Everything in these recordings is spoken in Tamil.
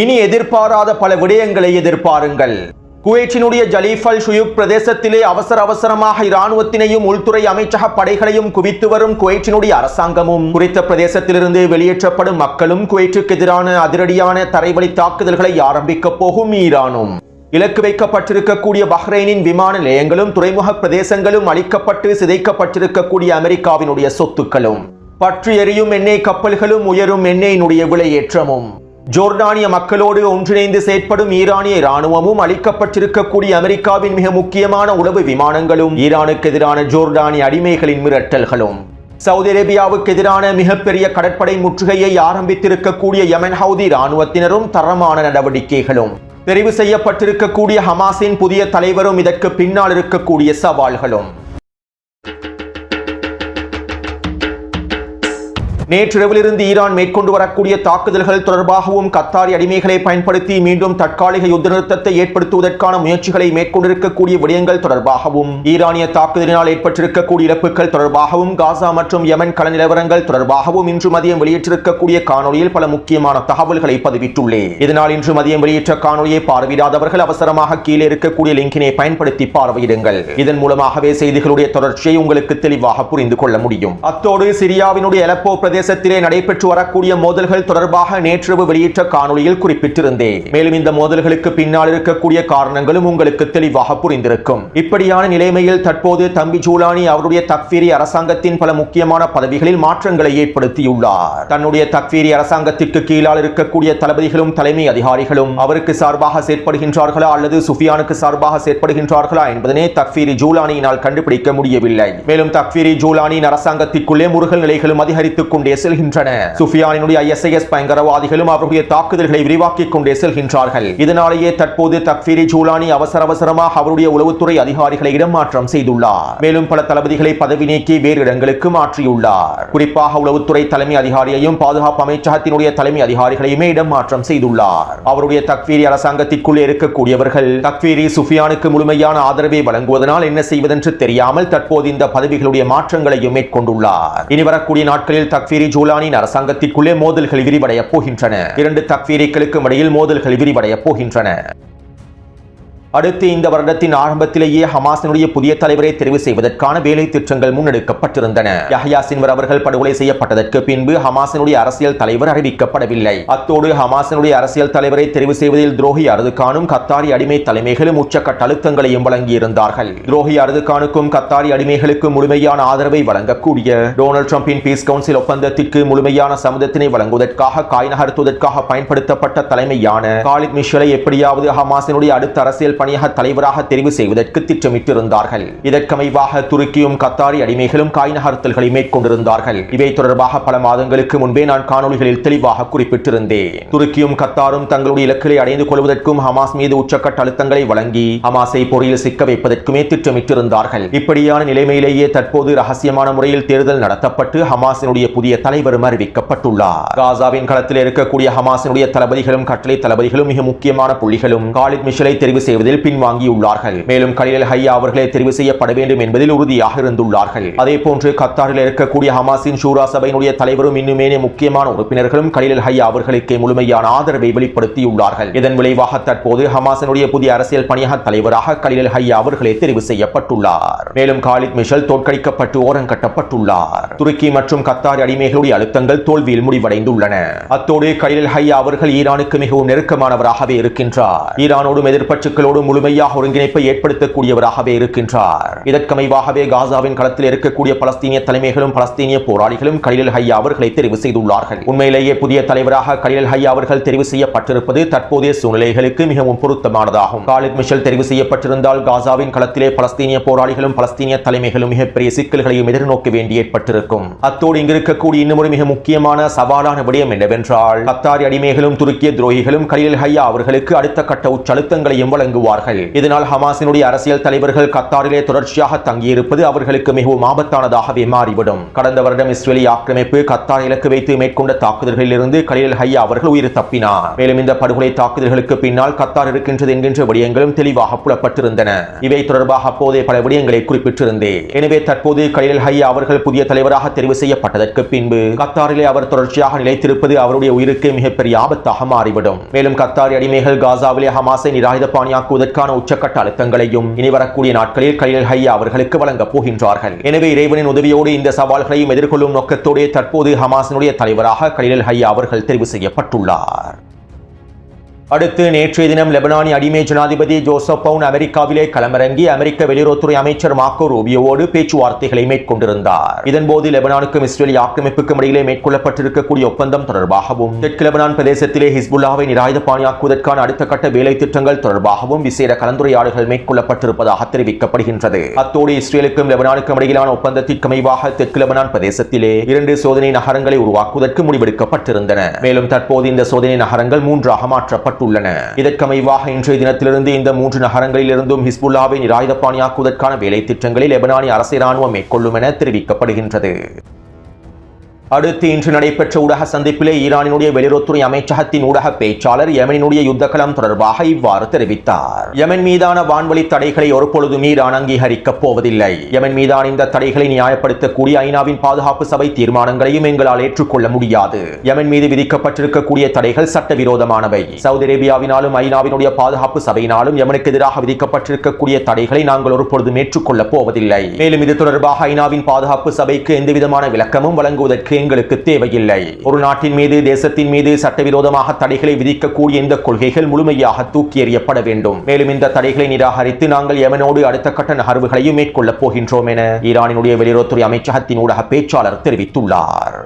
இனி எதிர்பாராத பல விடயங்களை எதிர்பாருங்கள். குவைத்தினுடைய ஜலீஃப் அல் ஷுயூப் பிரதேசத்திலே அவசரமாக இராணுவத்தினையும் உள்துறை அமைச்சக படைகளையும் குவித்து வரும் குவைத்தினுடைய அரசாங்கமும் குறித்த பிரதேசத்திலிருந்து வெளியேற்றப்படும் மக்களும் குவைத்துக்கு எதிரான அதிரடியான தரைவழி தாக்குதல்களை ஆரம்பிக்க போகும் ஈரானும் இலக்கு வைக்கப்பட்டிருக்கக்கூடிய பஹ்ரைனின் விமான நிலையங்களும் துறைமுக பிரதேசங்களும் அளிக்கப்பட்டு சிதைக்கப்பட்டிருக்கக்கூடிய அமெரிக்காவினுடைய சொத்துக்களும் பற்றி எரியும் எண்ணெய் கப்பல்களும் உயரும் எண்ணெயினுடைய விலையேற்றமும் ஜோர்டானிய மக்களோடு ஒன்றிணைந்து செயற்படும் ஈரானிய இராணுவமும் அளிக்கப்பட்டிருக்கக்கூடிய அமெரிக்காவின் மிக முக்கியமான உளவு விமானங்களும் ஈரானுக்கு எதிரான ஜோர்டானிய அடிமைகளின் மிரட்டல்களும் சவுதி அரேபியாவுக்கு எதிரான மிகப்பெரிய கடற்படை முற்றுகையை ஆரம்பித்திருக்கக்கூடிய யமன் ஹவுதி இராணுவத்தினரும் தரமான நடவடிக்கைகளும் தெரிவு செய்யப்பட்டிருக்கக்கூடிய ஹமாஸின் புதிய தலைவரும் இதற்கு பின்னால் இருக்கக்கூடிய சவால்களும் நேற்றிரவிலிருந்து ஈரான் மேற்கொண்டு வரக்கூடிய தாக்குதல்கள் தொடர்பாகவும் கத்தாரி அடிமைகளை பயன்படுத்தி மீண்டும் தற்காலிக யுத்த நிறுத்தத்தை ஏற்படுத்துவதற்கான முயற்சிகளை மேற்கொண்டிருக்கக்கூடிய விடயங்கள் தொடர்பாகவும் ஈரானிய தாக்குதலினால் ஏற்பட்டிருக்கக்கூடிய இழப்புகள் தொடர்பாகவும் காசா மற்றும் யமன் கள நிலவரங்கள் தொடர்பாகவும் இன்று மதியம் வெளியிட்டிருக்கக்கூடிய காணொலியில் பல முக்கியமான தகவல்களை பதிவிட்டுள்ளேன். இதனால் இன்று மதியம் வெளியிட்ட காணொலியை பார்வையிடாதவர்கள் அவசரமாக கீழே இருக்கக்கூடிய லிங்கினை பயன்படுத்தி பார்வையிடுங்கள். இதன் மூலமாகவே செய்திகளுடைய தொடர்ச்சியை உங்களுக்கு தெளிவாக புரிந்து கொள்ள முடியும். அத்தோடு சிரியாவினுடைய அலப்போ பிரதேசத்திலே நடைபெற்று வரக்கூடிய மோதல்கள் தொடர்பாக நேற்றிரவு வெளியிட்ட காணொலியில் குறிப்பிட்டிருந்தேன். மேலும் இந்த மோதல்களுக்கு பின்னால் இருக்கக்கூடிய காரணங்களும் உங்களுக்கு தெளிவாக புரிந்திருக்கும். இப்படியான நிலைமையில் தற்போது தம்பி ஜூலானி அவருடைய தக்ஃபீரி அரசாங்கத்தின் பல முக்கியமான பதவிகளில் மாற்றங்களை ஏற்படுத்தியுள்ளார். தன்னுடைய தக்ஃபீரி அரசாங்கத்திற்கு கீழால் இருக்கக்கூடிய தளபதிகளும் தலைமை அதிகாரிகளும் அவருக்கு சார்பாக செயற்படுகின்றார்களா அல்லது சுஃபியானுக்கு சார்பாக செயற்படுகின்றார்களா என்பதனை தக்ஃபீரி ஜூலானியினால் கண்டுபிடிக்க முடியவில்லை. மேலும் தக்ஃபீரி ஜூலானியின் அரசாங்கத்திற்குள்ளே முருகல் நிலைகளும் அதிகரித்துக் கொண்டே செல்கின்றன. சுஃபியானினுடைய ISIS பயங்கரவாதிகளும் அவருடைய தாக்குதல்களை விரிவாக்கிக் கொண்டே செல்கின்றார்கள். இதனாலேயே தற்போது தக்ஃபீரி ஜூலானி அவசரமாக அவருடைய உளவுத்துறை அதிகாரிகளை இடமாற்றம் செய்துள்ளார். மேலும் பல தளபதிகளை பதவி நீக்கி வேறு இடங்களுக்கு மாற்றியுள்ளார். குறிப்பாக உளவுத்துறை தலைமை அதிகாரியையும் பாதுகாப்பு அமைச்சகத்தினுடைய தலைமை அதிகாரிகளையுமே இடமாற்றம் செய்துள்ளார். அவருடைய தக்ஃபீரி அரசாங்கத்திற்குள்ளே இருக்கக்கூடியவர்கள் தக்ஃபீரி சுஃபியானுக்கு முழுமையான ஆதரவை வழங்குவதனால் என்ன செய்வதென்று தெரியாமல் தற்போது இந்த பதவிகளுடைய மாற்றங்களையும் மேற்கொண்டுள்ளார். இனி வரக்கூடிய நாட்களில் தக்ஃபீரி ஜூலானியின் அரசாங்கத்திற்குள்ளே மோதல்கள் விரிவடைய போகின்றன. இரண்டு தக்ஃபீரிகளுக்கும் இடையில் மோதல்கள் விரிவடைய போகின்றன. அடுத்து இந்த வருடத்தின் ஆரம்பத்திலேயே ஹமாஸினுடைய புதிய தலைவரை தெரிவு செய்வதற்கான வேலை திட்டங்கள் முன்னெடுக்கப்பட்டிருந்தன. யஹ்யா சின்வர் அவர்கள் படுகொலை செய்யப்பட்டதற்கு பின்பு ஹமாஸினுடைய அரசியல் தலைவர் அறிவிக்கப்படவில்லை. அத்தோடு ஹமாஸினுடைய அரசியல் தலைவரை தெரிவு செய்வதில் துரோகி அர்துகானும் கத்தாரி அடிமை தலைமைகளும் உச்சக்கட்ட அழுத்தங்களையும் வழங்கியிருந்தார்கள். துரோகி அர்துகானுக்கும் கத்தாரி அடிமைகளுக்கும் முழுமையான ஆதரவை வழங்கக்கூடிய டொனால்ட் ட்ரம்பின் பீஸ் கவுன்சில் ஒப்பந்தத்திற்கு முழுமையான சம்மதத்தினை வழங்குவதற்காக காய் நகர்த்துவதற்காக பயன்படுத்தப்பட்ட தலைமையான காலித் மிஷலை எப்படியாவது ஹமாஸினுடைய அடுத்த அரசியல் பணியக தலைவராக தெரிவு செய்வதற்கு திட்டமிட்டிருந்தார்கள். இதற்கமைவாக துருக்கியும் கத்தாரி அடிமைகளும் காய் நகர்த்தல்களை மேற்கொண்டிருந்தார்கள். இவை தொடர்பாக பல மாதங்களுக்கு முன்பே நான் காணொலிகளில் தெளிவாக குறிப்பிட்டிருந்தேன். துருக்கியும் கத்தாரும் தங்களுடைய இலக்குகளை அடைந்து கொள்வதற்கும் ஹமாஸ் மீது உச்சக்கட்ட அழுத்தங்களை வழங்கி ஹமாஸை பொறியில் சிக்க வைப்பதற்குமே திட்டமிட்டிருந்தார்கள். இப்படியான நிலைமையிலேயே தற்போது ரகசியமான முறையில் தேர்தல் நடத்தப்பட்டு ஹமாஸினுடைய புதிய தலைவரும் அறிவிக்கப்பட்டுள்ளார். காசாவின் களத்தில் இருக்கக்கூடிய ஹமாஸினுடைய தளபதிகளும் கட்டளை தளபதிகளும் மிக முக்கியமான புள்ளிகளும் காலித் மிஷலை தெரிவு செய்வதில் பின்வாங்கியுள்ளார்கள். மேலும் கலீல் ஹையா அவர்களே தெரிவு செய்யப்பட வேண்டும் என்பதில் உறுதியாக இருந்துள்ளார்கள். அதே போன்று கத்தாரில் இருக்கக்கூடிய ஹமாஸின் ஷூரா சபையினுடைய தலைவரும் இன்னுமே முக்கியமான உறுப்பினர்களும் கலீல் ஹையா அவர்களுக்கு முழுமையான ஆதரவை வெளிப்படுத்தியுள்ளார்கள். இதன் விளைவாக தற்போது ஹமாஸினுடைய புதிய அரசியல் பணியக தலைவராக கலீல் ஹையா அவர்களே தெரிவு செய்யப்பட்டுள்ளார். மேலும் காலித் மிஷல் தோற்கடிக்கப்பட்டு ஓரங்கட்டப்பட்டுள்ளார். துருக்கி மற்றும் கத்தாரி அடிமைகளுடைய அழுத்தங்கள் தோல்வியில் முடிவடைந்துள்ளன. அத்தோடு கலீல் ஹையா அவர்கள் ஈரானுக்கு மிகவும் நெருக்கமானவராகவே இருக்கின்றார். ஈரானோடும் எதிர்ப்பற்றுகளோடு முழுமையாக ஒருங்கிணைப்பை ஏற்படுத்தக்கூடியவராகவே இருக்கின்றார். இதற்கமைவாகவே காசாவின் களத்தில் இருக்கக்கூடிய பலஸ்தீனிய தலைமைகளும் பலஸ்தீனிய போராளிகளும் கலீல் ஹையா அவர்களை தெரிவு செய்துள்ளார்கள். உண்மையிலேயே புதிய தலைவராக கலீல் ஹையா அவர்கள் தெரிவு செய்யப்பட்டிருப்பது தற்போதைய சூழ்நிலைகளுக்கு மிகவும் பொருத்தமானதாகும். காலித் மிஷல் தெரிவு செய்யப்பட்டிருந்தால் காசாவின் களத்திலே பலஸ்தீனிய போராளிகளும் பலஸ்தீனிய தலைமைகளும் மிகப்பெரிய சிக்கல்களையும் எதிர்நோக்க வேண்டி ஏற்பட்டிருக்கும். அத்தோடு இங்கு இருக்கக்கூடிய இன்னும் ஒரு மிக முக்கியமான சவாலான விடயம் என்னவென்றால் கத்தாரி அடிமைகளும் துருக்கிய துரோகிகளும் கலீல் ஹையா அவர்களுக்கு அடுத்த கட்ட உச்சழுத்தங்களையும் வழங்குவார்கள். கொள்வார்கள். இதனால் ஹமாஸினுடைய அரசியல் தலைவர்கள் கத்தாரிலே தொடர்ச்சியாக தங்கியிருப்பது அவர்களுக்கு மிகவும் ஆபத்தானதாகவே மாறிவிடும். கடந்த வருடம் இஸ்ரேலி ஆக்கிரமிப்பு கத்தார் இலக்கு வைத்து மேற்கொண்ட தாக்குதல்களில் இருந்து கலீல் ஹையா அவர்கள் உயிர் தப்பினார். மேலும் இந்த படுகொலை தாக்குதல்களுக்கு பின்னால் கத்தார் இருக்கின்றது என்கின்ற விடயங்களும் தெளிவாக புலப்பட்டிருந்தன. இவை தொடர்பாக அப்போதே பல விடயங்களை குறிப்பிட்டிருந்தேன். எனவே தற்போது கலீல் ஹையா அவர்கள் புதிய தலைவராக தெரிவு செய்யப்பட்டதற்கு பின்பு கத்தாரிலே அவர் தொடர்ச்சியாக நிலைத்திருப்பது அவருடைய உயிருக்கு மிகப்பெரிய ஆபத்தாக மாறிவிடும். மேலும் கத்தாரி அடிமைகள் காசாவிலே ஹமாஸை நிராயுதபாணியாக்குவதற்கான உச்சக்கட்ட அழுத்தங்களையும் இனி வரக்கூடிய நாட்களில் கலீல் ஹையா அவர்களுக்கு வழங்கப் போகின்றார்கள். எனவே இறைவனின் உதவியோடு இந்த சவால்களையும் எதிர்கொள்ளும் நோக்கத்தோடு தற்போது ஹமாஸினுடைய தலைவராக கலீல் ஹையா அவர்கள் தெரிவு செய்யப்பட்டுள்ளார். அடுத்து நேற்றைய தினம் லெபனானி அடிமை ஜனாதிபதி ஜோசப் பவுன் அமெரிக்காவிலே களமிறங்கி அமெரிக்க வெளியுறவுத்துறை அமைச்சர் மார்க்கோ ரூபியோவோடு பேச்சுவார்த்தைகளை மேற்கொண்டிருந்தார். இதன்போது லெபனானுக்கும் இஸ்ரேலி ஆக்கிரமிப்புக்கும் இடையிலே மேற்கொள்ளப்பட்டிருக்கக்கூடிய ஒப்பந்தம் தொடர்பாகவும் தெற்கு லெபனான் பிரதேசத்திலே ஹிஸ்புல்லாவை நிராயுதபாணியாக்குவதற்கான அடுத்த கட்ட வேலை திட்டங்கள் தொடர்பாகவும் விசேட கலந்துரையாடல்கள் மேற்கொள்ளப்பட்டிருப்பதாக தெரிவிக்கப்படுகின்றது. அத்தோடு இஸ்ரேலுக்கும் லெபனானுக்கும் இடையிலான ஒப்பந்தத்திற்கு அமைவாக தெற்கு லெபனான் பிரதேசத்திலே 2 சோதனை நகரங்களை உருவாக்குவதற்கு முடிவெடுக்கப்பட்டிருந்தன. மேலும் தற்போது இந்த சோதனை நகரங்கள் 3ஆக மாற்றப்பட்டு இதற்கமைவாக இன்றைய தினத்திலிருந்து இந்த 3 நகரங்களில் இருந்தும் ஹிஸ்புல்லாவை நிராயுதபாணியாக்குவதற்கான வேலை திட்டங்களை லெபனானி அரசு இராணுவம் மேற்கொள்ளும் என தெரிவிக்கப்படுகின்றது. அடுத்து இன்று நடைபெற்ற ஊடக சந்திப்பிலே ஈரானினுடைய வெளியுறவுத்துறை அமைச்சகத்தின் ஊடக பேச்சாளர் யெமனினுடைய யுத்தகலம் தொடர்பாக இவ்வாறு தெரிவித்தார். யெமன் மீதான வான்வழி தடைகளை ஒருபொழுதும் ஈரான் அங்கீகரிக்கப் போவதில்லை. யெமன் மீதான இந்த தடைகளை நியாயப்படுத்தக்கூடிய ஐநாவின் பாதுகாப்பு சபை தீர்மானங்களையும் எங்களால் ஏற்றுக்கொள்ள முடியாது. யெமன் மீது விதிக்கப்பட்டிருக்கக்கூடிய தடைகள் சட்டவிரோதமானவை. சவுதி அரேபியாவினாலும் ஐநாவினுடைய பாதுகாப்பு சபையினாலும் யெமனுக்கு எதிராக விதிக்கப்பட்டிருக்கக்கூடிய தடைகளை நாங்கள் ஒருபொழுதும் ஏற்றுக்கொள்ளப் போவதில்லை. மேலும் இது தொடர்பாக ஐநாவின் பாதுகாப்பு சபைக்கு எந்தவிதமான விளக்கமும் வழங்குவதற்கு எங்களுக்கு தேவையில்லை. ஒரு நாட்டின் மீது தேசத்தின் மீது சட்டவிரோதமாக தடைகளை விதிக்கக்கூடிய இந்த கொள்கைகள் முழுமையாக தூக்கி எறியப்பட வேண்டும். மேலும் இந்த தடைகளை நிராகரித்து நாங்கள் யெமனோடு அடுத்த கட்ட நகர்வுகளையும் மேற்கொள்ளப் போகின்றோம் என ஈரானினுடைய வெளியுறவுத்துறை அமைச்சகத்தின் ஊடக பேச்சாளர் தெரிவித்துள்ளார்.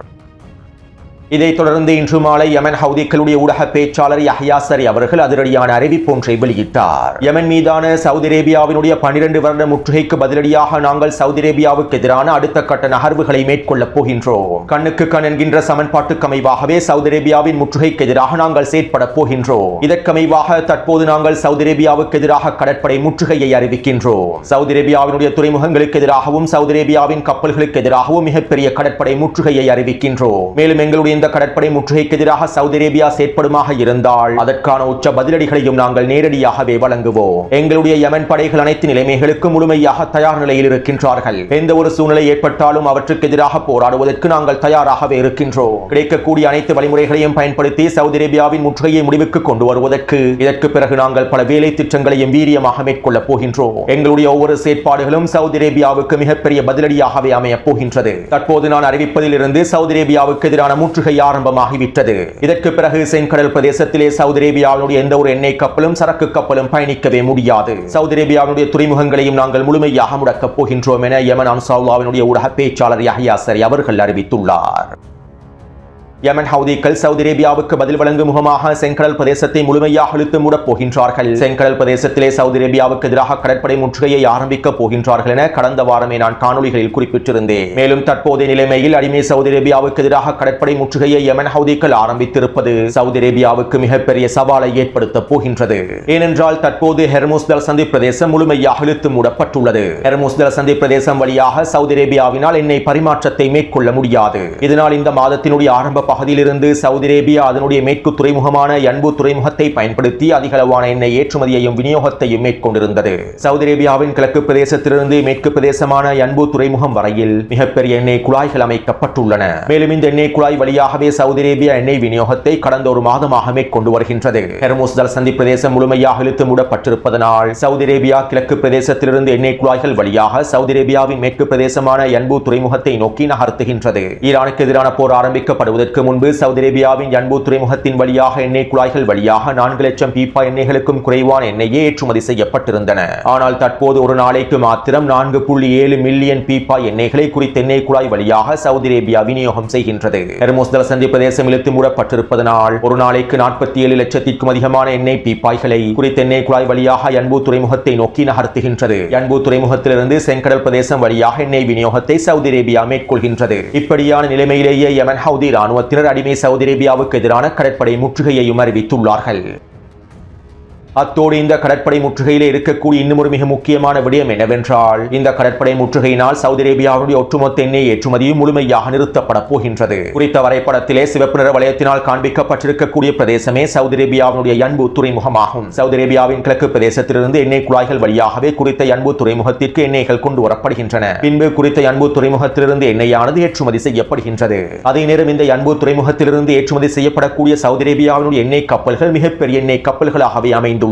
இதைத் தொடர்ந்து இன்று மாலை யெமன் ஹவுதிகளுடைய ஊடக பேச்சாளர் யஹ்யா சரி அவர்கள் அதிரடியான அறிவிப்பு ஒன்றை வெளியிட்டார். யெமன் மீதான சவுதி அரேபியாவினுடைய 12 வருட முற்றுகைக்கு பதிலடியாக நாங்கள் சவுதி அரேபியாவுக்கு எதிரான அடுத்த கட்ட நகர்வுகளை மேற்கொள்ளப் போகின்றோம். கண்ணுக்கு கண் என்கின்ற சமன்பாட்டுக்கு அமைவாகவே சவுதி அரேபியாவின் முற்றுகைக்கு எதிராக நாங்கள் செயற்பட போகின்றோம். இதற்கமைவாக தற்போது நாங்கள் சவுதி அரேபியாவுக்கு எதிராக கடற்படை முற்றுகையை அறிவிக்கின்றோம். சவுதி அரேபியாவினுடைய துறைமுகங்களுக்கு எதிராகவும் சவுதி அரேபியாவின் கப்பல்களுக்கு எதிராகவும் மிகப்பெரிய கடற்படை முற்றுகையை அறிவிக்கின்றோம். மேலும் எங்களுடைய இந்த கடற்படை முற்றுகைக்கு எதிராக சவுதி அரேபியா செயற்படுமாக இருந்தால் அதற்கான உச்ச பதிலடிகளையும் நாங்கள் நேரடியாகவே வழங்குவோம். எங்களுடைய யெமன் படைகள் அனைத்து நிலைமைகளுக்கும் முழுமையாக தயார் நிலையில் இருக்கின்றார்கள். எந்த ஒரு சூழ்நிலை ஏற்பட்டாலும் அவற்றுக்கு எதிராக போராடுவதற்கு நாங்கள் தயாராகவே இருக்கின்றோம். கிடைக்கக்கூடிய அனைத்து வழிமுறைகளையும் பயன்படுத்தி சவுதி அரேபியாவின் முற்றுகையை முடிவுக்கு கொண்டு வருவதற்கு இதற்கு பிறகு நாங்கள் பல வேலை திட்டங்களையும் வீரியமாக மேற்கொள்ளப் போகின்றோம். எங்களுடைய ஒவ்வொரு செயற்பாடுகளும் சவுதி அரேபியாவுக்கு மிகப்பெரிய பதிலடியாகவே அமையப் போகின்றது. தற்போது நான் அறிவிப்பதில் இருந்து சவுதி அரேபியாவுக்கு எதிரான முற்றுகை ஆரம்பமாகிவிட்டது. இதற்கு பிறகு செங்கடல் பிரதேசத்திலே சவுதி அரேபியாவுடைய எந்த ஒரு எண்ணெய் கப்பலும் சரக்கு கப்பலும் பயணிக்கவே முடியாது. சவுதி அரேபியாவுடைய துறைமுகங்களையும் நாங்கள் முழுமையாக முடக்கப் போகின்றோம் என யெமன் அன்சாருல்லாவினுடைய ஊடக பேச்சாளர் யஹ்யா சரி அவர்கள் அறிவித்துள்ளார். யெமன் ஹவுதிகள் சவுதி அரேபியாவுக்கு பதில் வழங்கும் முகமாக செங்கடல் பிரதேசத்தை முழுமையாக இழுத்து மூடப் போகின்றார்கள். செங்கடல் பிரதேசத்திலே சவுதி அரேபியாவுக்கு எதிராக கடற்படை முற்றுகையை ஆரம்பிக்கப் போகின்றார்கள் என கடந்த வாரமே நான் காணொலிகளில் குறிப்பிட்டிருந்தேன். மேலும் தற்போதைய நிலைமையில் அடிமை சவுதி அரேபியாவுக்கு எதிராக கடற்படை முற்றுகையை யெமன் ஹவுதிகள் ஆரம்பித்திருப்பது சவுதி அரேபியாவுக்கு மிகப்பெரிய சவாலை ஏற்படுத்தப் போகின்றது. ஏனென்றால் தற்போது ஹெர்முஸ் ஜலசந்தி பிரதேசம் முழுமையாக இழுத்து மூடப்பட்டுள்ளது. ஹெர்முஸ் ஜலசந்தி பிரதேசம் வழியாக சவுதி அரேபியாவினால் எண்ணெய் பரிமாற்றத்தை மேற்கொள்ள முடியாது. இதனால் இந்த மாதத்தினுடைய ஆரம்ப பகுதியிலிருந்து சவுதி அரேபியா அதனுடைய மேற்கு துறைமுகமான யன்பு துறைமுகத்தை பயன்படுத்தி அதிகளவான எண்ணெய் ஏற்றுமதியையும் விநியோகத்தையும் மேற்கொண்டிருந்தது. சவுதி அரேபியாவின் கிழக்கு பிரதேசத்திலிருந்து மேற்கு பிரதேசமான யன்பு துறைமுகம் வரையில் மிகப்பெரிய எண்ணெய் குழாய்கள் அமைக்கப்பட்டுள்ளன. மேலும் இந்த எண்ணெய் குழாய் வழியாகவே சவுதி அரேபியா எண்ணெய் விநியோகத்தை கடந்த ஒரு மாதமாக மேற்கொண்டு வருகின்றது. ஹெர்முஸ் ஜலசந்தி பிரதேசம் முழுமையாக இழுத்து மூடப்பட்டிருப்பதனால் சவுதி அரேபியா கிழக்கு பிரதேசத்திலிருந்து எண்ணெய் குழாய்கள் வழியாக சவுதி அரேபியாவின் மேற்கு பிரதேசமான யன்பு துறைமுகத்தை நோக்கி நகர்த்துகின்றது. ஈரானுக்கு எதிரான போர் ஆரம்பிக்கப்படுவதற்கு முன்பு சவுதி அரேபியாவின் யன்பு துறைமுகத்தின் வழியாக எண்ணெய் குழாய்கள் வழியாக 4 லட்சம் பீப்பா எண்ணெய்களுக்கும் குறைவான எண்ணெயே ஏற்றுமதி செய்யப்பட்டிருந்தன. ஆனால் தற்போது ஒரு நாளைக்கு மாத்திரம் 4.7 மில்லியன் பீப்பா எண்ணெய்களை குறித்த எண்ணெய் குழாய் வழியாக சவுதி அரேபியா விநியோகம் செய்கின்றது. ஹெர்முஸ் ஜலசந்தி பிரதேசம் இழுத்து மூடப்பட்டிருப்பதனால் ஒரு நாளைக்கு 47 லட்சத்திற்கும் அதிகமான எண்ணெய் பீப்பாய்களை குறித்த எண்ணெய் குழாய் வழியாக யன்பு துறைமுகத்தை நோக்கி நகர்த்துகின்றது. யன்பு துறைமுகத்திலிருந்து செங்கடல் பிரதேசம் வழியாக எண்ணெய் விநியோகத்தை சவுதி அரேபியா மேற்கொள்கின்றது. இப்படியான நிலைமையிலேயே யெமன் ஹவுதி ராணுவத்தினர் அடிமை சவுதி அரேபியாவுக்கு எதிரான கடற்படை முற்றுகையையும் அறிவித்துள்ளார்கள். அத்தோடு இந்த கடற்படை முற்றுகையிலே இருக்கக்கூடிய இன்னும் ஒரு மிக முக்கியமான விடயம் என்னவென்றால், இந்த கடற்படை முற்றுகையினால் சவுதி அரேபியாவுடைய ஒட்டுமொத்த எண்ணெய் ஏற்றுமதியும் முழுமையாக நிறுத்தப்பட போகின்றது. குறித்த வரைபடத்திலே சிவப்பு நிற வளையத்தினால் காண்பிக்கப்பட்டிருக்கக்கூடிய பிரதேசமே சவுதி அரேபியாவுடைய யன்பு துறைமுகமாகும். சவுதி அரேபியாவின் கிழக்கு பிரதேசத்திலிருந்து எண்ணெய் குழாய்கள் வழியாகவே குறித்த யன்பு துறைமுகத்திற்கு எண்ணெய்கள் கொண்டு வரப்படுகின்றன. பின்பு குறித்த யன்பு துறைமுகத்திலிருந்து எண்ணெயானது ஏற்றுமதி செய்யப்படுகின்றது. அதே நேரம் இந்த யன்பு துறைமுகத்திலிருந்து ஏற்றுமதி செய்யப்படக்கூடிய சவுதி அரேபியாவினுடைய எண்ணெய் கப்பல்கள் மிகப்பெரிய எண்ணெய் கப்பல்களாகவே அமைந்துள்ளன.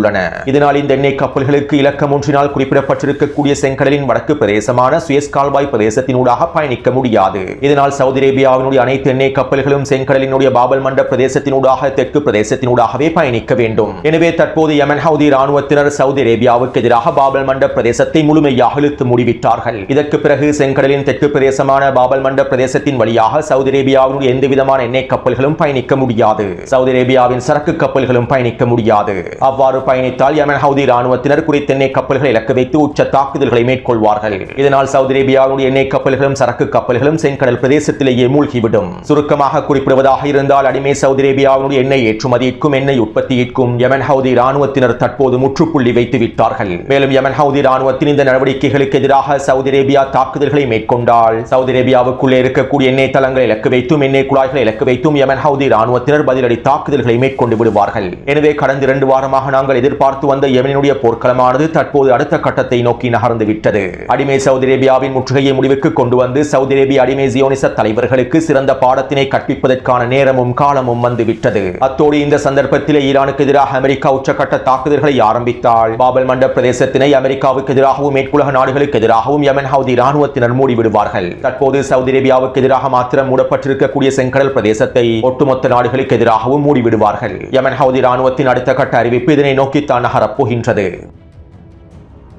இதனால் இந்த எண்ணெய் கப்பல்களுக்கு இலக்கம் ஒன்றினால் குறிப்பிடப்பட்டிருக்கக்கூடிய செங்கடலின் வடக்கு பிரதேசமான சுயஸ் கால்வாய் பிரதேசத்தினூடாக பயணிக்க முடியாது. இதனால் சவுதி அரேபியாவினுடைய அனைத்து எண்ணெய் கப்பல்களும் செங்கடலினுடைய பாபல் மண்ட பிரதேசத்தினூடாக தெற்கு பிரதேசத்தினூடாகவே பயணிக்க வேண்டும். எனவே தற்போது யமன் ஹவுதி ராணுவத்தினர் சவுதி அரேபியாவுக்கு எதிராக பாபல் மண்ட பிரதேசத்தை முழுமையாக இழுத்து மூடிவிட்டார்கள். இதற்கு பிறகு செங்கடலின் தெற்கு பிரதேசமான பாபல் மண்ட பிரதேசத்தின் வழியாக சவுதி அரேபியாவினுடைய எந்த விதமான எண்ணெய் கப்பல்களும் பயணிக்க முடியாது. சவுதி அரேபியாவின் சரக்கு கப்பல்களும் பயணிக்க முடியாது. அவ்வாறு பயணித்தால் யமன் ஹவுதி ராணுவத்தினர் குறித்த எண்ணெய் கப்பல்களை இலக்கு வைத்து உச்ச தாக்குதல்களை மேற்கொள்வார்கள். இதனால் சவுதி அரேபியாவுடைய எண்ணெய் கப்பல்களும் சரக்கு கப்பல்களும் செங்கடல் பிரதேசத்திலேயே மூழ்கிவிடும். சுருக்கமாக குறிப்பிடுவதாக இருந்தால், அடிமை சவுதி அரேபியாவுடைய எண்ணெய் ஏற்றுமதிக்கும் எண்ணெய் உற்பத்திக்கும் யமன் ஹவுதி ராணுவத்தினர் தற்போது முற்றுப்புள்ளி வைத்து விட்டார்கள். மேலும் யமன் ஹவுதி ராணுவத்தின் இந்த நடவடிக்கைகளுக்கு எதிராக சவுதி அரேபியா தாக்குதல்களை மேற்கொண்டால் சவுதி அரேபியாவுக்குள்ளே இருக்கக்கூடிய எண்ணெய் தளங்களை இலக்கு வைத்தும் எண்ணெய் குழாய்களை இலக்கு வைத்தும் யமன் ஹவுதி ராணுவத்தினர் பதிலடி தாக்குதல்களை மேற்கொண்டு விடுவார்கள். எனவே கடந்த 2 வாரமாக நாங்கள் எதிர்பார்த்து வந்த யமனுடைய போர்க்களமானது தற்போது அடுத்த கட்டத்தை நோக்கி நகர்ந்து விட்டது. அடிமை சவுதி அரேபியாவின் முற்றுகையை முடிவுக்கு கொண்டு வந்து சவுதி அரேபிய அடிமை ஜியோனிச தலைவர்களுக்கு சிறந்த பாடத்தினை கற்பிப்பதற்கான நேரமும் காலமும் வந்துவிட்டது. அத்தோடு இந்த சந்தர்ப்பத்தில் ஈரானுக்கு எதிராக அமெரிக்கா உச்சக்கட்ட தாக்குதல்களை ஆரம்பித்தால் பாபல் மண்ட பிரதேசத்தினை அமெரிக்காவுக்கு எதிராகவும் மேற்குலக நாடுகளுக்கு எதிராகவும் யமன் ஹவுதி ராணுவத்தினர் மூடிவிடுவார்கள். தற்போது சவுதி அரேபியாவுக்கு எதிராக மாத்திரம் மூடப்பட்டிருக்கக்கூடிய செங்கடல் பிரதேசத்தை ஒட்டுமொத்த நாடுகளுக்கு எதிராகவும் மூடிவிடுவார்கள். யமன் ஹவுதி ராணுவத்தின் அடுத்த கட்ட அறிவிப்பு இதனை நோக்கித்தான் நகரப் போகின்றது.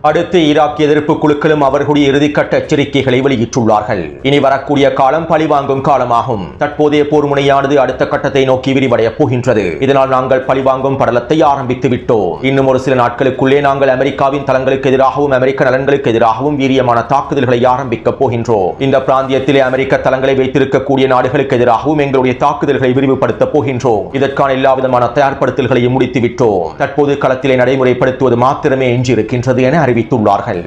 அடுத்து ஈராக் எதிர்ப்பு குழுக்களும் அவர்களுடைய இறுதிக்கட்ட எச்சரிக்கைகளை வெளியிட்டுள்ளார்கள். இனி வரக்கூடிய காலம் பழிவாங்கும் காலமாகும். தற்போதைய போர் முனையானது அடுத்த கட்டத்தை நோக்கி விரிவடைய போகின்றது. இதனால் நாங்கள் பழிவாங்கும் படலத்தை ஆரம்பித்து விட்டோம். இன்னும் ஒரு சில நாட்களுக்குள்ளே நாங்கள் அமெரிக்காவின் தளங்களுக்கு எதிராகவும் அமெரிக்க நலன்களுக்கு எதிராகவும் வீரியமான தாக்குதல்களை ஆரம்பிக்க போகின்றோம். இந்த பிராந்தியத்திலே அமெரிக்க தளங்களை வைத்திருக்கக்கூடிய நாடுகளுக்கு எதிராகவும் எங்களுடைய தாக்குதல்களை விரிவுபடுத்த போகின்றோம். இதற்கான எல்லா விதமான தயார்படுத்தல்களையும் முடித்து விட்டோம். தற்போது களத்திலே நடைமுறைப்படுத்துவது மாத்திரமே எஞ்சியிருக்கின்றது என அறிவித்துள்ளார்கள்.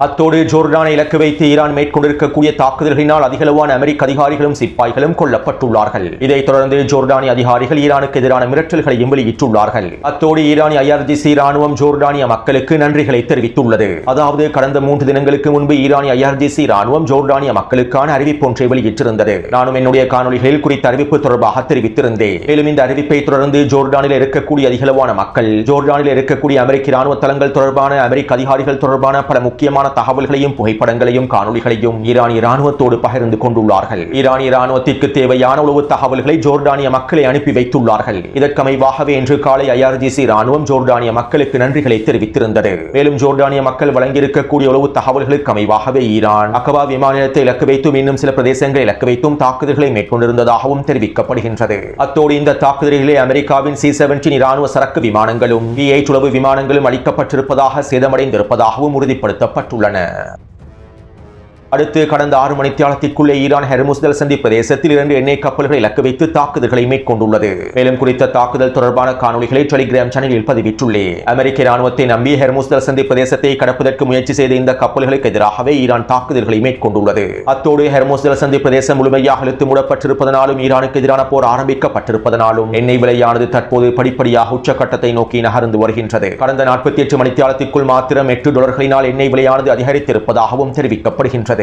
அத்தோடு ஜோர்டானை இலக்கு வைத்து ஈரான் மேற்கொண்டிருக்கக்கூடிய தாக்குதல்களினால் அதிகளவான அமெரிக்க அதிகாரிகளும் சிப்பாய்களும் கொல்லப்பட்டுள்ளார்கள். இதைத் தொடர்ந்து ஜோர்டானிய அதிகாரிகள் ஈரானுக்கு எதிரான மிரட்டல்களையும் வெளியிட்டுள்ளார்கள். அத்தோடு ஈரானிய IRGC ராணுவம் ஜோர்டானிய மக்களுக்கு நன்றிகளை தெரிவித்துள்ளது. அதாவது கடந்த 3 தினங்களுக்கு முன்பு ஈரானிய IRGC ராணுவம் ஜோர்டானிய மக்களுக்கான அறிவிப்பு ஒன்றை வெளியிட்டிருந்தது. நானும் என்னுடைய காணொலிகளில் குறித்த அறிவிப்பு தொடர்பாக தெரிவித்திருந்தேன். மேலும் இந்த அறிவிப்பை தொடர்ந்து ஜோர்டானில் இருக்கக்கூடிய அதிகளவான மக்கள் ஜோர்டானில் இருக்கக்கூடிய அமெரிக்க ராணுவ தளங்கள் தொடர்பான அமெரிக்க அதிகாரிகள் தொடர்பான பல முக்கியமான தகவல்களையும் புகைப்படங்களையும் காணொலிகளையும் ஈரானிய ராணுவத்தோடு பகிர்ந்து கொண்டுள்ளார்கள். ஈரானிய ராணுவத்திற்கு தேவையான உளவு தகவல்களை ஜோர்டானிய மக்களை அனுப்பி வைத்துள்ளார்கள். இதற்கமைவாகவே இன்று காலை IRGC ராணுவம் ஜோர்டானிய மக்களுக்கு நன்றிகளை தெரிவித்திருந்தது. மேலும் ஜோர்டானிய மக்கள் வழங்கியிருக்கக்கூடிய உளவு தகவல்களுக்கு அமைவாகவே ஈரான் அகபா விமான நிலையத்தை இலக்கு வைத்தும் இன்னும் சில பிரதேசங்களை இலக்கு வைத்தும் தாக்குதல்களை மேற்கொண்டிருந்ததாகவும் தெரிவிக்கப்படுகின்றது. அத்தோடு இந்த தாக்குதல்களிலே அமெரிக்காவின் C-17 இராணுவ சரக்கு விமானங்களும் P-8 உளவு விமானங்களும் அளிக்கப்பட்டிருப்பதாக சேதமடைந்திருப்பதாகவும் உறுதிப்படுத்தப்பட்டுள்ளது. அடுத்து கடந்த 6 மணித்தியாலத்திற்குள்ளே ஈரான் ஹெர்முஸ் ஜலசந்தி பிரதேசத்தில் 2 எண்ணெய் கப்பல்களை இலக்கு வைத்து தாக்குதல்களை மேற்கொண்டுள்ளது. மேலும் குறித்த தாக்குதல் தொடர்பான காணொலிகளை டெலிகிராம் சேனலில் பதிவிட்டுள்ளேன். அமெரிக்க ராணுவத்தை நம்பி ஹெர்முஸ் ஜலசந்தி பிரதேசத்தை கடப்பதற்கு முயற்சி செய்த இந்த கப்பல்களுக்கு எதிராகவே ஈரான் தாக்குதல்களை மேற்கொண்டுள்ளது. அத்தோடு ஹெர்முஸ் ஜலசந்தி பிரதேசம் முழுமையாக இழுத்து மூடப்பட்டிருப்பதனாலும் ஈரானுக்கு எதிரான போர் ஆரம்பிக்கப்பட்டிருப்பதனாலும் எண்ணெய் விலையானது தற்போது படிப்படியாக உச்சக்கட்டத்தை நோக்கி நகர்ந்து வருகின்றது. கடந்த 48 மணித்தியாலத்திற்குள் மாத்திரம் $8 எண்ணெய் விலையானது அதிகரித்திருப்பதாகவும் தெரிவிக்கப்படுகின்றது.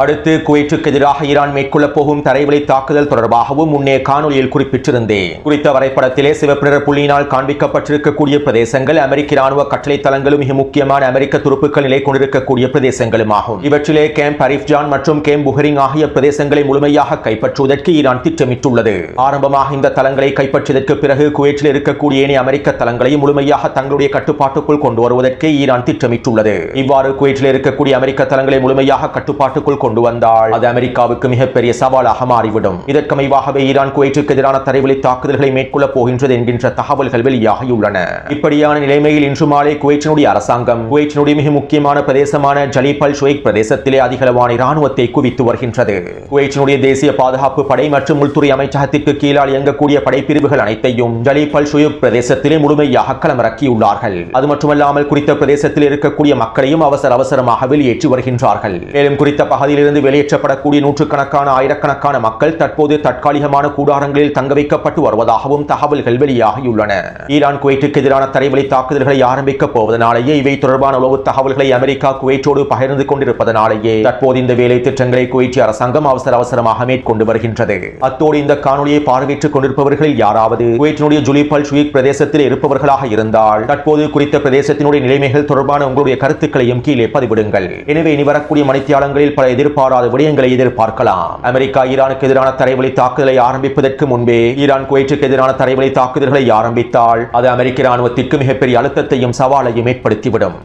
அடுத்து குவைற்றுக்கு எதிராக ஈரான் மேற்கொள்ளப் போகும் தரைவழி தாக்குதல் தொடர்பாகவும் முன்னே காணொலியில் குறிப்பிட்டிருந்தேன். குறித்த வரைபடத்திலே சிவப்பு நிற புள்ளியினால் காண்பிக்கப்பட்டிருக்கக்கூடிய பிரதேசங்கள் அமெரிக்க ராணுவ கட்டளை தளங்களும் மிக முக்கியமான அமெரிக்க துருப்புக்கள் நிலை கொண்டிருக்கக்கூடிய பிரதேசங்களும் ஆகும். இவற்றிலே கேம்ப் அரிஃப்ஜான் மற்றும் கேம்ப் புஹரிங் ஆகிய பிரதேசங்களை முழுமையாக கைப்பற்றுவதற்கு ஈரான் திட்டமிட்டுள்ளது. ஆரம்பமாக இந்த தளங்களை கைப்பற்றியதற்கு பிறகு குவைற்றில் இருக்கக்கூடிய ஏனைய அமெரிக்க தளங்களையும் முழுமையாக தங்களுடைய கட்டுப்பாட்டுக்குள் கொண்டு வருவதற்கு ஈரான் திட்டமிட்டுள்ளது. இவ்வாறு குவைற்றில் இருக்கக்கூடிய அமெரிக்க தளங்களை முழுமையாக கட்டுப்பாட்டுக்குள் கொண்டு வந்தால் அது அமெரிக்காவுக்கு மிகப்பெரிய சவாலாக மாறிவிடும். இதற்கமைவாகவே ஈரான் குவைத்துக்கு எதிரான தரைவழி தாக்குதல்களை மேற்கொள்ளப் போகின்றது என்கின்ற தகவல்கள் வெளியாகியுள்ளன. இப்படியான நிலைமையில் இன்று மாலை குவைத்தினுடைய அரசாங்கம் குவைத்தினுடைய மிக முக்கியமான பிரதேசமான ஜலீப் அல் ஷுவைக் பிரதேசத்திலே அதிகளவான இராணுவத்தை குவித்து வருகின்றது. குவைத்தினுடைய தேசிய பாதுகாப்பு படை மற்றும் உள்துறை அமைச்சகத்திற்கு கீழால் இயங்கக்கூடிய படைப்பிரிவுகள் அனைத்தையும் ஜலீப் அல் ஷுவைக் பிரதேசத்திலே முழுமையாக களமிறக்கியுள்ளார்கள். அது மட்டுமல்லாமல் குறித்த பிரதேசத்தில் இருக்கக்கூடிய மக்களையும் அவசரமாக வெளியேற்றி வருகின்றார்கள். மேலும் குறித்த பகுதியிலிருந்து வெளியேற்றப்படக்கூடிய நூற்றுக்கணக்கான ஆயிரக்கணக்கான மக்கள் தற்போது தற்காலிகமான கூடாரங்களில் தங்க வைக்கப்பட்டு வருவதாகவும் தகவல்கள் வெளியாகியுள்ளன. ஈரான் குவைத்துக்கு எதிரான தரைவழி தாக்குதல்களை ஆரம்பிக்கப் போவதனாலேயே இவை தொடர்பான உளவு தகவல்களை அமெரிக்கா குவைத்தோடு பகிர்ந்து கொண்டிருப்பதனாலேயே தற்போது இந்த வேலை திட்டங்களை குவைத் அரசாங்கம் அவசரமாக மேற்கொண்டு வருகின்றது. அத்தோடு இந்த காணொலியை பார்வையிட்டுக் கொண்டிருப்பவர்களில் யாராவது குவைத்தினுடைய ஜலீப் அல் ஷுவைக் பிரதேசத்தில் இருப்பவர்களாக இருந்தால் தற்போது குறித்த பிரதேசத்தினுடைய நிலைமைகள் தொடர்பான உங்களுடைய கருத்துக்களையும் கீழே பதிவிடுங்கள். எனவே இனி வரக்கூடிய மணித்தியாலங்களில் பல எதிர்பாராத விடயங்களை எதிர்பார்க்கலாம். அமெரிக்கா ஈரானுக்கு எதிரான தரைவழி தாக்குதலை ஆரம்பிப்பதற்கு முன்பே ஈரான் குவைத்துக்கு எதிரான தரைவழி தாக்குதல்களை ஆரம்பித்தால் அது அமெரிக்க இராணுவத்திற்கு மிகப்பெரிய அழுத்தத்தையும் சவாலையும் ஏற்படுத்திவிடும்.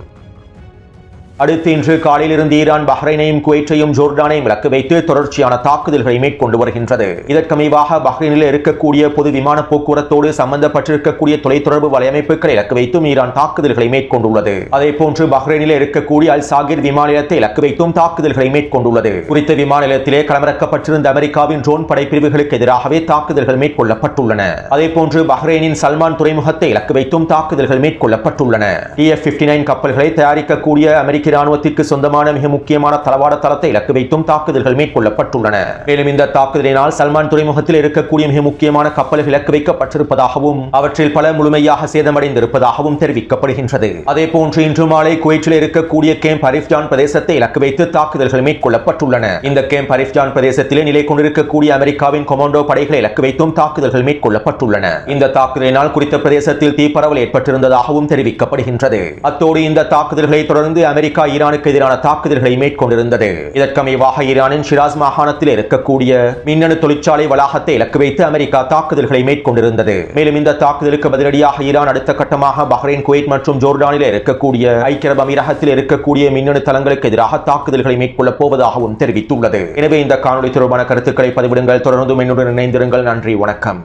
அடுத்து இன்று காலையிலிருந்து ஈரான் பஹ்ரைனையும் குவைத்தையும் ஜோர்டானையும் இலக்கு வைத்து தொடர்ச்சியான தாக்குதல்களை மேற்கொண்டு வருகின்றது. இதற்கமைவாக பஹ்ரைனில் இருக்கக்கூடிய பொது விமான போக்குவரத்தோடு சம்பந்தப்பட்டிருக்கக்கூடிய தொலைத்தொடர்பு வலையமைப்புகளை இலக்கு வைத்தும் ஈரான் தாக்குதல்களை மேற்கொண்டுள்ளது. அதே போன்று பஹ்ரைனில் இருக்கக்கூடிய அல் சாகிர் விமான நிலையத்தை இலக்கு வைத்தும் தாக்குதல்களை மேற்கொண்டுள்ளது. குறித்த விமான நிலையத்திலே களமிறக்கப்பட்டிருந்த அமெரிக்காவின் ட்ரோன் படைப்பிரிவுகளுக்கு எதிராகவே தாக்குதல்கள் மேற்கொள்ளப்பட்டுள்ளன. அதே போன்று பஹ்ரைனின் சல்மான் துறைமுகத்தை இலக்கு வைத்தும் தாக்குதல்கள் மேற்கொள்ளப்பட்டுள்ளன. TF-59 கப்பல்களை தயாரிக்கக்கூடிய அமெரிக்க இராணுவத்திற்கு சொந்தமான மிக முக்கியமான தளவாட தளத்தை இலக்கு வைத்தும் தாக்குதல்கள் மேற்கொள்ளப்பட்டுள்ளன. மேலும் இந்த தாக்குதலினால் சல்மான் துறைமுகத்தில் இருக்கக்கூடிய மிக முக்கியமான கப்பல்கள் இலக்கு வைக்கப்பட்டிருப்பதாகவும் அவற்றில் பல முழுமையாக சேதமடைந்திருப்பதாகவும் தெரிவிக்கப்படுகின்றது. அதே போன்று இன்று மாலை குவைத்தில் இருக்கக்கூடிய கேம்ப் அரிஃப்ஜான் பிரதேசத்தை இலக்கு வைத்து தாக்குதல்கள் மேற்கொள்ளப்பட்டுள்ளன. இந்த கேம்ப் அரிஃப்ஜான் பிரதேசத்திலே நிலை கொண்டிருக்கக்கூடிய அமெரிக்காவின் கொமாண்டோ படைகளை இலக்கு வைத்தும் தாக்குதல்கள் மேற்கொள்ளப்பட்டுள்ளன. இந்த தாக்குதலினால் குறித்த பிரதேசத்தில் தீப்பரவல் ஏற்பட்டிருந்ததாகவும் தெரிவிக்கப்படுகின்றது. அத்தோடு இந்த தாக்குதல்களை தொடர்ந்து அமெரிக்கா ஈரானுக்கு எதிரான தாக்குதல்களை மேற்கொண்டிருந்தது. இதற்கமைவாக ஈரானின் ஷிராஸ் மாகாணத்தில் இருக்கக்கூடிய மின்னணு தொழிற்சாலை வளாகத்தை இலக்கு வைத்து அமெரிக்கா தாக்குதல்களை மேற்கொண்டிருந்தது. மேலும் இந்த தாக்குதலுக்கு பதிலடியாக ஈரான் அடுத்த கட்டமாக பஹ்ரைன், குவைத் மற்றும் ஜோர்டானில் இருக்கக்கூடிய ஐக்கிய அரபு அமீரகத்தில் இருக்கக்கூடிய மின்னணு தளங்களுக்கு எதிராக தாக்குதல்களை மேற்கொள்ளப் போவதாகவும் தெரிவித்துள்ளது. எனவே இந்த காணொலி தொடர்பான கருத்துக்களை பதிவிடுங்கள். தொடர்ந்து என்னுடன் இணைந்திருங்கள். நன்றி, வணக்கம்.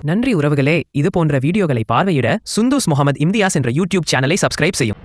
நன்றி உறவுகளே. இது போன்ற வீடியோகளை பார்வையிட சுந்தூஸ் முகமது இம்தியாஸ் என்ற யூடியூப் சேனலை சப்ஸ்கிரைப் செய்யும்.